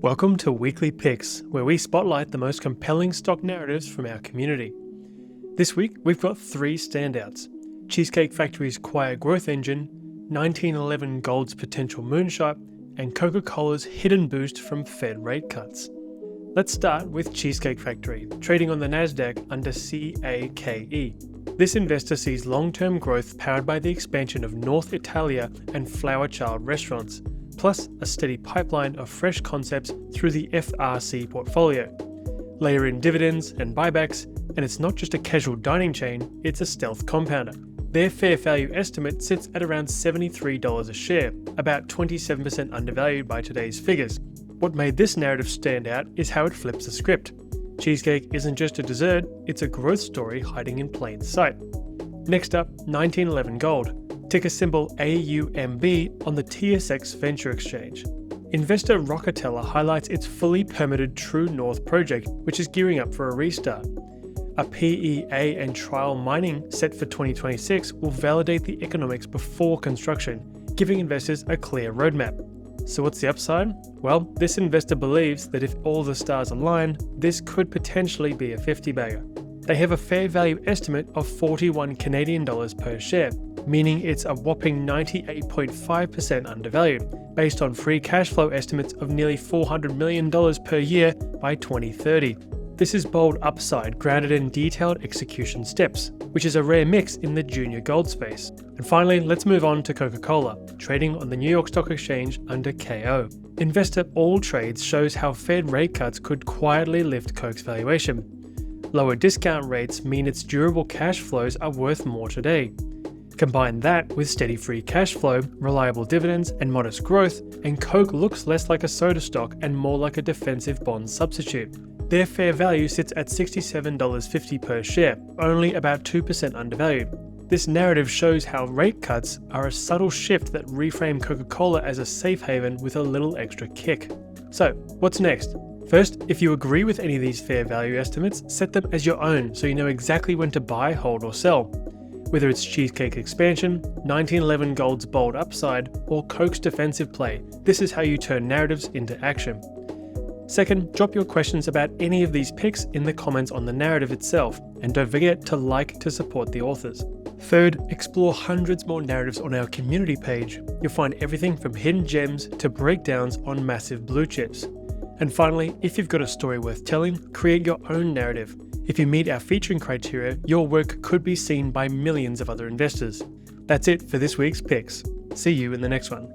Welcome to Weekly Picks, where we spotlight the most compelling stock narratives from our community. This week, we've got three standouts: Cheesecake Factory's quiet growth engine, 1911 Gold's potential moonshot, and Coca-Cola's hidden boost from Fed rate cuts. Let's start with Cheesecake Factory, trading on the Nasdaq under CAKE. This investor sees long-term growth powered by the expansion of North Italia and Flower Child restaurants, plus a steady pipeline of fresh concepts through the FRC portfolio. Layer in dividends and buybacks, and it's not just a casual dining chain, it's a stealth compounder. Their fair value estimate sits at around $73 a share, about 27% undervalued by today's figures. What made this narrative stand out is how it flips the script. Cheesecake isn't just a dessert, it's a growth story hiding in plain sight. Next up, 1911 Gold, ticker symbol AUMB on the TSX Venture Exchange. Investor Rocketella highlights its fully permitted True North project, which is gearing up for a restart. A PEA and trial mining set for 2026 will validate the economics before construction, giving investors a clear roadmap. So what's the upside? Well, this investor believes that if all the stars align, this could potentially be a 50-bagger. They have a fair value estimate of 41 Canadian dollars per share, meaning it's a whopping 98.5% undervalued, based on free cash flow estimates of nearly $400 million per year by 2030. This is bold upside grounded in detailed execution steps, which is a rare mix in the junior gold space. And finally, let's move on to Coca-Cola, trading on the New York Stock Exchange under KO. Investor All Trades shows how Fed rate cuts could quietly lift Coke's valuation. Lower discount rates mean its durable cash flows are worth more today. Combine that with steady free cash flow, reliable dividends, and modest growth, and Coke looks less like a soda stock and more like a defensive bond substitute. Their fair value sits at $67.50 per share, only about 2% undervalued. This narrative shows how rate cuts are a subtle shift that reframe Coca-Cola as a safe haven with a little extra kick. So, what's next? First, if you agree with any of these fair value estimates, set them as your own so you know exactly when to buy, hold, or sell. Whether it's Cheesecake expansion, 1911 Gold's bold upside, or Coke's defensive play, this is how you turn narratives into action. Second, drop your questions about any of these picks in the comments on the narrative itself, and don't forget to like to support the authors. Third, explore hundreds more narratives on our community page. You'll find everything from hidden gems to breakdowns on massive blue chips. And finally, if you've got a story worth telling, create your own narrative. If you meet our featuring criteria, your work could be seen by millions of other investors. That's it for this week's picks. See you in the next one.